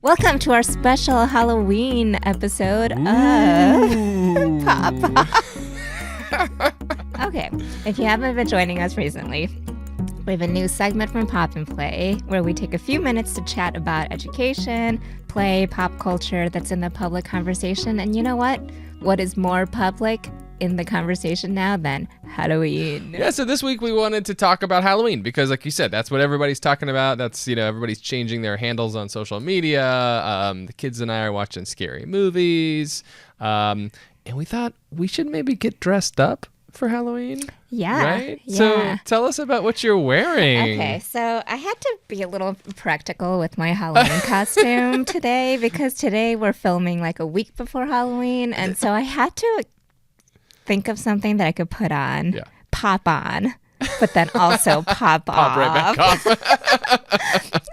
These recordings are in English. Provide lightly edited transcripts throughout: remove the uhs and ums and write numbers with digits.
Welcome to our special Halloween episode of Pop. Okay, if you haven't been joining us recently, we have a new segment from Pop and Play where we take a few minutes to chat about education, play, pop culture that's in the public conversation. And you know what? What is more public in the conversation now than Halloween? Yeah, so this week we wanted to talk about Halloween because, like you said, that's what everybody's talking about. That's, everybody's changing their handles on social media. The kids and I are watching scary movies. And we thought we should maybe get dressed up for Halloween. Yeah. Right? Yeah. So tell us about what you're wearing. Okay, so I had to be a little practical with my Halloween costume today because today we're filming like a week before Halloween. And so I had to think of something that I could put on, pop on, but then also pop off. Right back off.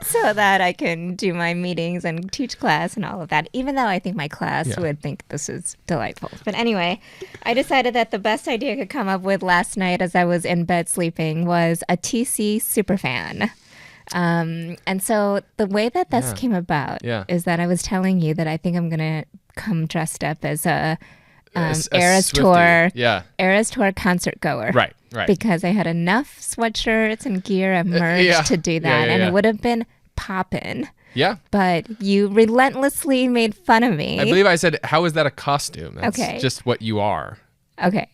So that I can do my meetings and teach class and all of that, even though I think my class would think this is delightful. But anyway, I decided that the best idea I could come up with last night as I was in bed sleeping was a TC superfan. And so the way that this came about is that I was telling you that I think I'm going to come dressed up as a Eras Tour concert goer. Right. Because I had enough sweatshirts and gear and merch to do that. And it would have been poppin'. Yeah. But you relentlessly made fun of me. I believe I said, how is that a costume? That's just what you are. Okay.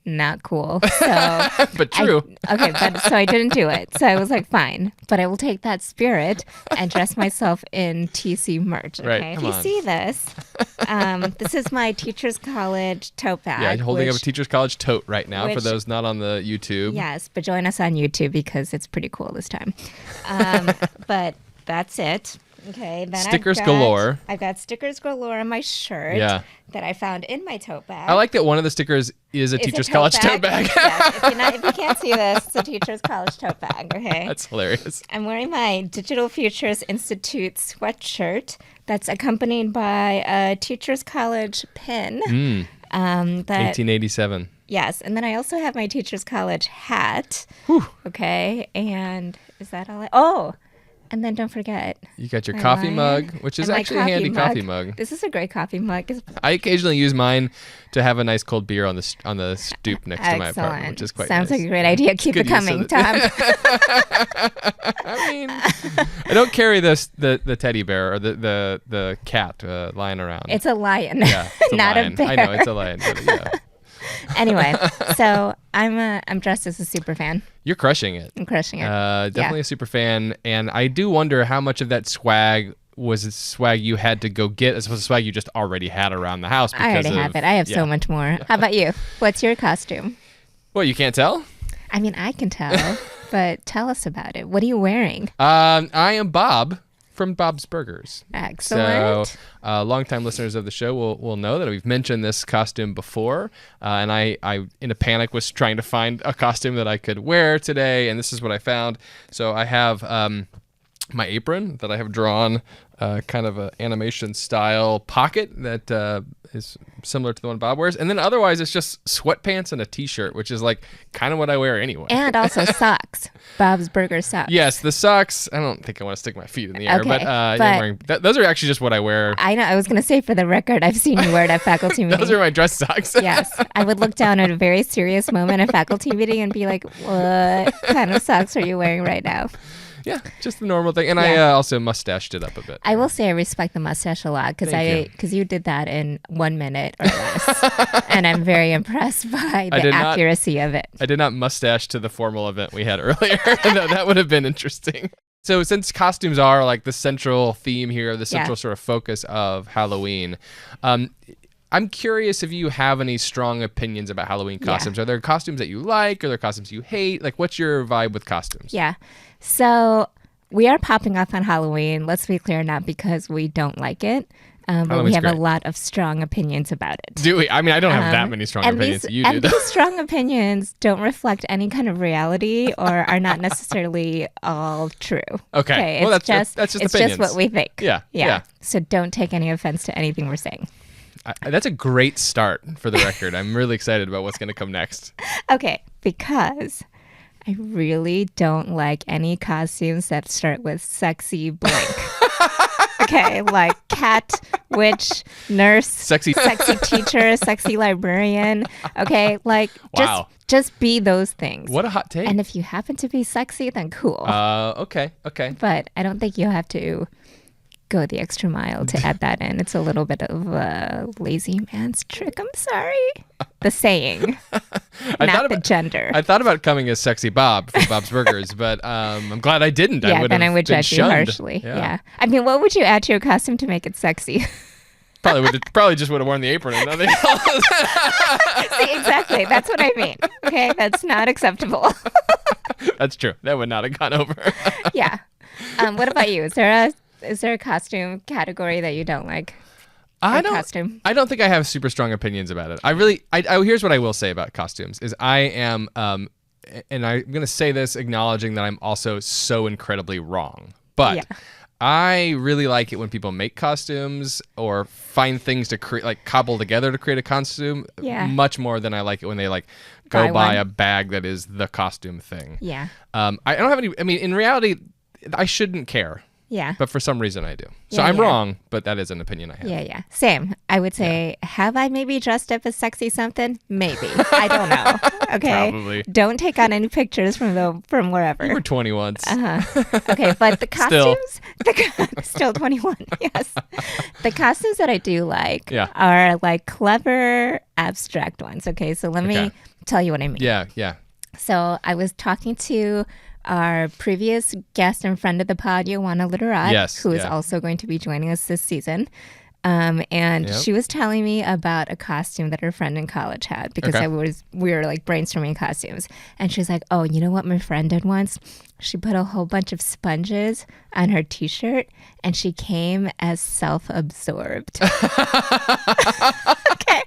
Not cool. So but true. So I didn't do it. So I was like, fine, but I will take that spirit and dress myself in TC merch. Okay. Right, if you see this, this is my Teachers College tote bag. Yeah, holding up a Teachers College tote right now for those not on the YouTube. Yes, but join us on YouTube because it's pretty cool this time. But that's it. Okay, then stickers galore. I've got stickers galore on my shirt that I found in my tote bag. I like that one of the stickers is a Teachers College tote bag. Yes, if you can't see this, it's a Teachers College tote bag, okay? That's hilarious. I'm wearing my Digital Futures Institute sweatshirt that's accompanied by a Teachers College pin. 1887. Yes, and then I also have my Teachers College hat. Whew. Okay, and is that all and then don't forget. You got your coffee mug, which is actually a handy coffee mug. This is a great coffee mug. I occasionally use mine to have a nice cold beer on the stoop next to my apartment, which is quite Sounds nice. like a great idea. Keep it coming, Tom. I mean, I don't carry the teddy bear or the cat lying around. It's a lion, not a bear. I know, it's a lion. But Anyway, so I'm dressed as a super fan. You're crushing it. I'm crushing it. Definitely a super fan. And I do wonder how much of that swag was swag you had to go get as opposed to swag you just already had around the house. I already have it. I have so much more. How about you? What's your costume? Well, you can't tell? I mean, I can tell, but tell us about it. What are you wearing? I am Bob from Bob's Burgers. Excellent. So longtime listeners of the show will know that we've mentioned this costume before. And I, in a panic, was trying to find a costume that I could wear today. And this is what I found. So I have my apron that I have drawn kind of an animation style pocket that is similar to the one Bob wears. And then otherwise it's just sweatpants and a t-shirt, which is like kind of what I wear anyway. And also socks. Bob's Burger socks. Yes, the socks. I don't think I want to stick my feet in the air, but I'm wearing, those are actually just what I wear. I know. I was going to say, for the record, I've seen you wear it at faculty meeting. Those are my dress socks. Yes. I would look down at a very serious moment at faculty meeting and be like, what kind of socks are you wearing right now? Yeah, just the normal thing. And I also mustached it up a bit. I will say I respect the mustache a lot because you did that in 1 minute or less. And I'm very impressed by the accuracy of it. I did not mustache to the formal event we had earlier. That would have been interesting. So since costumes are like the central theme here, the central sort of focus of Halloween, I'm curious if you have any strong opinions about Halloween costumes. Are there costumes that you like? Are there costumes you hate? Like, what's your vibe with costumes? Yeah. So we are popping off on Halloween. Let's be clear, not because we don't like it, but we have a lot of strong opinions about it. Do we? I mean, I don't have that many strong opinions that you do. And these strong opinions don't reflect any kind of reality or are not necessarily all true. Okay. Well, that's just it's opinions. just what we think. Yeah. So don't take any offense to anything we're saying. That's a great start for the record. I'm really excited about what's going to come next. Okay, because I really don't like any costumes that start with sexy blank. Okay, like cat, witch, nurse, sexy teacher, sexy librarian. Okay, like just be those things. What a hot take. And if you happen to be sexy, then cool. Okay. But I don't think you have to go the extra mile to add that in. It's a little bit of a lazy man's trick. I'm sorry. The saying, not the gender. I thought about coming as Sexy Bob from Bob's Burgers, but I'm glad I didn't. Yeah, then I would judge you harshly. Yeah. I mean, what would you add to your costume to make it sexy? Probably just would have worn the apron and nothing else. See, exactly. That's what I mean. Okay, that's not acceptable. That's true. That would not have gone over. Yeah. What about you? Is there a costume category that you don't like? I don't think I have super strong opinions about it. Here's what I will say about costumes is I am, and I'm going to say this acknowledging that I'm also so incredibly wrong. But I really like it when people make costumes or find things to create, like cobble together to create a costume. Much more than I like it when they like go buy a bag that is the costume thing. Yeah. I don't have any. I mean, in reality, I shouldn't care. Yeah. But for some reason I do. So I'm wrong, but that is an opinion I have. Yeah. Same. I would say, have I maybe dressed up as sexy something? Maybe. I don't know. Okay. Probably. Don't take on any pictures from wherever. You were 20 once. Okay, but the costumes, still 21. Yes. The costumes that I do like are like clever abstract ones. Okay, so let me tell you what I mean. Yeah. So I was talking to our previous guest and friend of the pod, Joanna Literat, who is also going to be joining us this season. And she was telling me about a costume that her friend in college had because we were like brainstorming costumes. And she was like, oh, you know what my friend did once? She put a whole bunch of sponges on her t-shirt and she came as self-absorbed. Okay.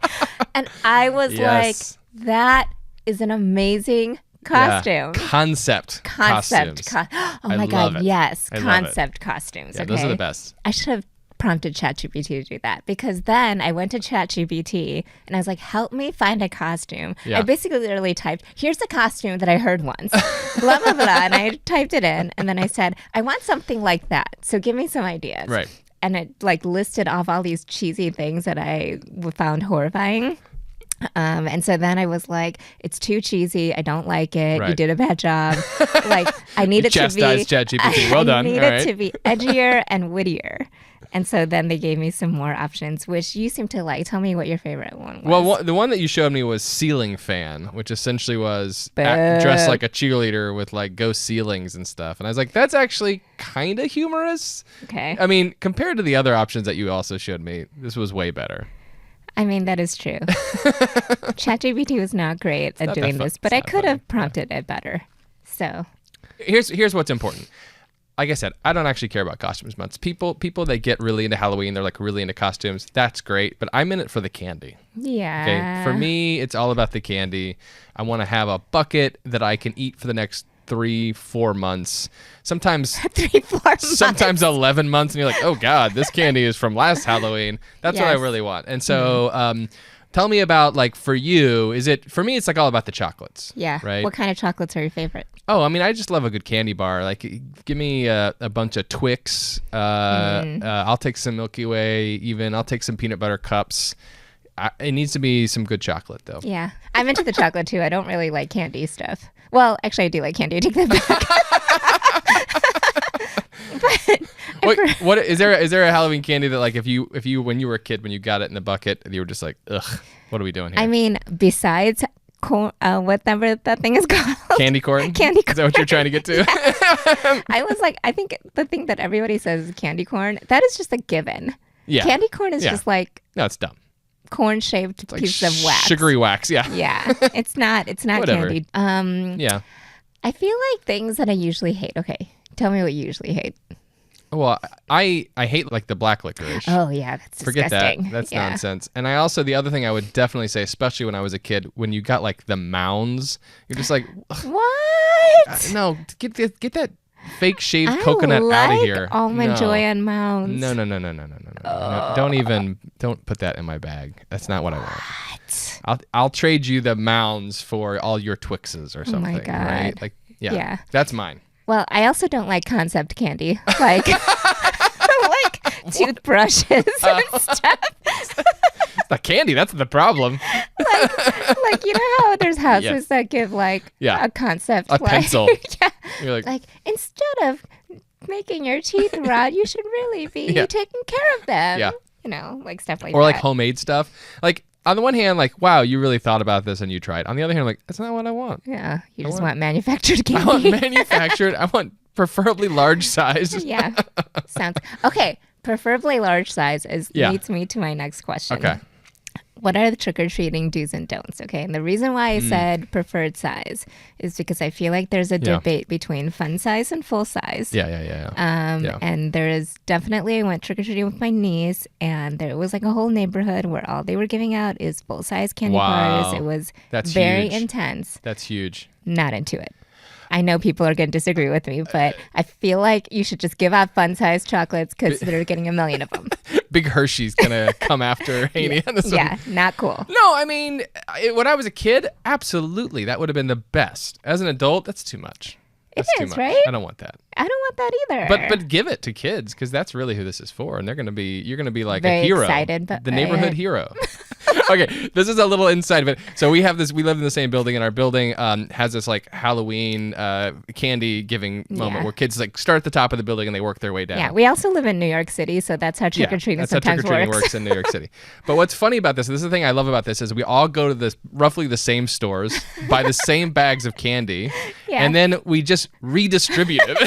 And I was like, that is an amazing costume. Concept costumes. Oh my God, yes. Concept costumes. Yeah, those are the best. I should have prompted ChatGPT to do that because then I went to ChatGPT and I was like, help me find a costume. I basically literally typed, here's the costume that I heard once. Blah, blah, blah. And I typed it in and then I said, I want something like that. So give me some ideas. Right. And it like listed off all these cheesy things that I found horrifying. And so then I was like, it's too cheesy. I don't like it. You did a bad job. Like I need it to be ChatGPT. Well done. I need it to be edgier and wittier. And so then they gave me some more options, which you seem to like. Tell me what your favorite one was. Well, the one that you showed me was ceiling fan, which essentially was dressed like a cheerleader with like ghost ceilings and stuff. And I was like, that's actually kind of humorous. Okay. I mean, compared to the other options that you also showed me, this was way better. I mean, that is true. ChatGPT was not great at doing this, but I could have prompted it better. So here's what's important. Like I said, I don't actually care about costumes much. People that get really into Halloween, they're like really into costumes. That's great, but I'm in it for the candy. Yeah. Okay. For me, it's all about the candy. I want to have a bucket that I can eat for the next 3-4 months. Sometimes 3-4 months. Sometimes 11 months, and you're like, oh God, this candy is from last Halloween. That's what I really want. And so, tell me about like for you. For me? It's like all about the chocolates. Yeah. Right. What kind of chocolates are your favorite? Oh, I mean, I just love a good candy bar. Like, give me a bunch of Twix. I'll take some Milky Way. Even I'll take some peanut butter cups. It needs to be some good chocolate, though. Yeah, I'm into the chocolate too. I don't really like candy stuff. Well, actually, I do like candy. I take that back. What is there a Halloween candy that like if you when you were a kid when you got it in the bucket you were just like, ugh, what are we doing here? I mean, besides whatever that thing is called. Candy corn? Candy corn. Is that what you're trying to get to? Yeah. I was like, I think the thing that everybody says is candy corn. That is just a given. Yeah. Candy corn is just like... No, it's dumb. Corn-shaped piece of wax. Sugary wax, yeah. Yeah. It's not candy. Yeah. I feel like things that I usually hate. Okay. Tell me what you usually hate. Well, I hate like the black licorice. Oh yeah, that's Forget disgusting. That. That's nonsense. And I also, the other thing I would definitely say, especially when I was a kid, when you got like the mounds, you're just like, what? No, get that fake shaved coconut out of here. Almond Joy and Mounds. No. Don't put that in my bag. That's not what I want. I'll trade you the mounds for all your Twixes or something. Oh my God. Right? Like, yeah. That's mine. Well, I also don't like concept candy. Like toothbrushes and stuff. It's not candy. That's the problem. like you know how there's houses that give like a concept, a pencil. You're like instead of making your teeth rot, you should really be taking care of them. Yeah. You know, like stuff like that. Or like homemade stuff. Like on the one hand, like, wow, you really thought about this and you tried. On the other hand, like, that's not what I want. Yeah. You just want manufactured candy. I want manufactured. I want preferably large size. Yeah. Sounds okay. Preferably large size leads me to my next question. Okay. What are the trick-or-treating do's and don'ts? Okay. And the reason why I said preferred size is because I feel like there's a debate between fun size and full size. Yeah. And there is definitely, I went trick-or-treating with my niece, and there was like a whole neighborhood where all they were giving out is full-size candy bars. It was very intense. That's huge. Not into it. I know people are going to disagree with me, but I feel like you should just give out fun-sized chocolates because they're getting a million of them. Big Hershey's going to come after Haeny on this one. Yeah, not cool. No, I mean, when I was a kid, absolutely. That would have been the best. As an adult, that's too much. That's it is, right? I don't want that. I don't want that either. But give it to kids because that's really who this is for, and you're gonna be like very a hero, excited, but the neighborhood hero. Okay, this is a little inside of it. So we have this. We live in the same building, and our building has this like Halloween candy giving moment where kids like start at the top of the building and they work their way down. Yeah, we also live in New York City, so that's how trick or treating sometimes works. That's how trick or treating works in New York City. But what's funny about this is the thing I love about this is we all go to roughly the same stores, buy the same bags of candy, and then we just redistribute it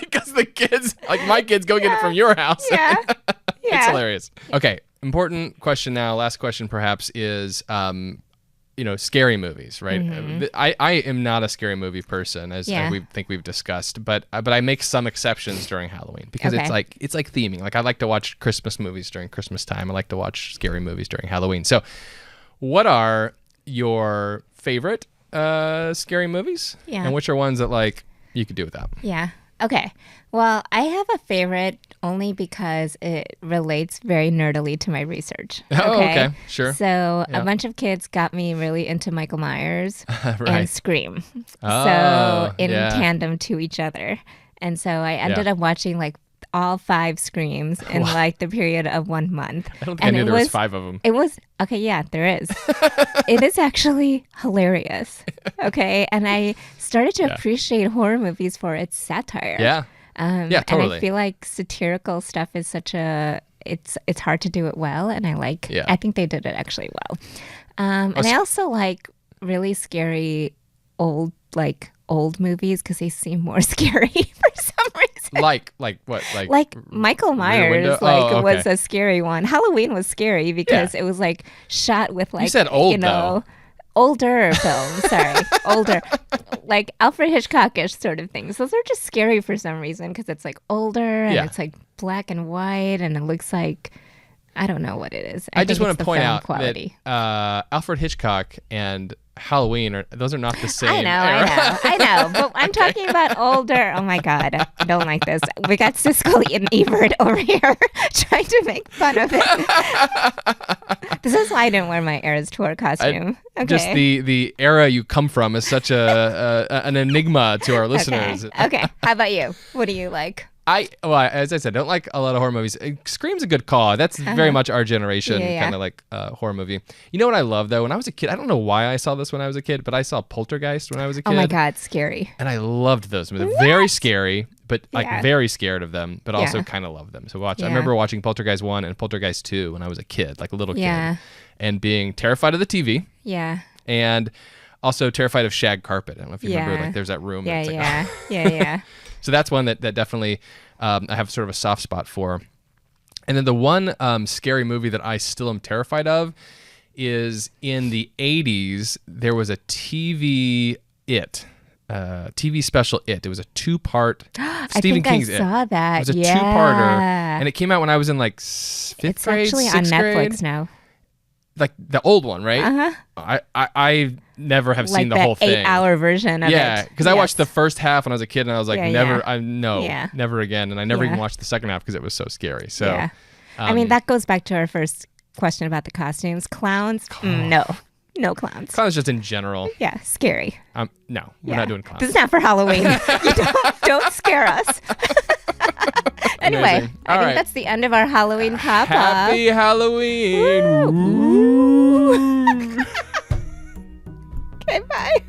because the kids, like my kids, go get it from your house. Yeah. It's hilarious. Okay. Important question now. Last question, perhaps, is scary movies, right? Mm-hmm. I am not a scary movie person, as we think we've discussed, but I make some exceptions during Halloween because it's like theming. Like I like to watch Christmas movies during Christmas time. I like to watch scary movies during Halloween. So, what are your favorite scary movies? Yeah, and which are ones that like you could do without? Yeah. Okay. Well, I have a favorite only because it relates very nerdily to my research. Oh, okay. Sure. So a bunch of kids got me really into Michael Myers and Scream. Oh, so in tandem to each other. And so I ended up watching like all 5 Screams in like the period of 1 month. I don't think I knew there was 5 of them. It was, okay, yeah, there is. It is actually hilarious. Okay. And I started to appreciate horror movies for its satire. Yeah. Yeah, totally. And I feel like satirical stuff is such it's hard to do it well, and I think they did it actually well. And I also like really scary old movies because they seem more scary for some reason. Like what? Like Michael Myers was a scary one. Halloween was scary because it was like shot with like, you said old though. Older films, sorry, older, like Alfred Hitchcock-ish sort of things. Those are just scary for some reason because it's like older and it's like black and white and it looks like, I don't know what it is. I just want to point out that Alfred Hitchcock and Halloween those are not the same. I know, but I'm talking about older. Oh my God, I don't like this. We got Siskel and Ebert over here trying to make fun of it. This is why I didn't wear my Eras Tour costume. Just the era you come from is such an enigma to our listeners. Okay, how about you? What do you like? As I said, don't like a lot of horror movies. Scream's a good call. That's very much our generation, kind of like horror movie. You know what I love, though? When I was a kid, I don't know why I saw this when I was a kid, but I saw Poltergeist when I was a kid. Oh, my God, scary. And I loved those movies. They're very scary, but like very scared of them, but also kind of love them. So I remember watching Poltergeist 1 and Poltergeist 2 when I was a kid, like a little kid, and being terrified of the TV. Yeah. And also terrified of shag carpet. I don't know if you remember, like there's that room. Yeah. So that's one that definitely I have sort of a soft spot for. And then the one scary movie that I still am terrified of is in the 80s, there was a TV special It. It was a 2-part Stephen King's It. I saw that. It was a 2-parter. And it came out when I was in like 5th grade, 6th grade. It's actually on Netflix now. Like the old one, right? Uh-huh. I never have seen the whole thing. Like the 8-hour version of it. Yeah, because I watched the first half when I was a kid, and I was like, never again. And I never even watched the second half because it was so scary. So, I mean, that goes back to our first question about the costumes. Clowns, no clowns. Clowns just in general. Yeah, scary. No, we're not doing clowns. This is not for Halloween. Don't scare us. Anyway, Amazing. I All think right. that's the end of our Halloween pop-up. Happy Halloween. Okay, bye.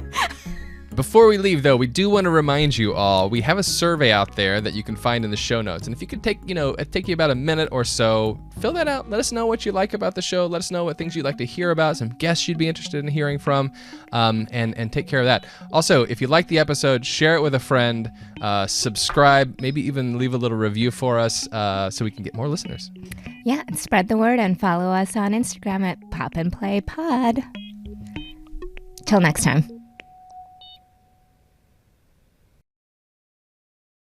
Before we leave, though, we do want to remind you all, we have a survey out there that you can find in the show notes. And if you could take you about a minute or so, fill that out. Let us know what you like about the show. Let us know what things you'd like to hear about, some guests you'd be interested in hearing from, and take care of that. Also, if you like the episode, share it with a friend, subscribe, maybe even leave a little review for us so we can get more listeners. Yeah, and spread the word and follow us on Instagram at Pop and Play Pod. Till next time.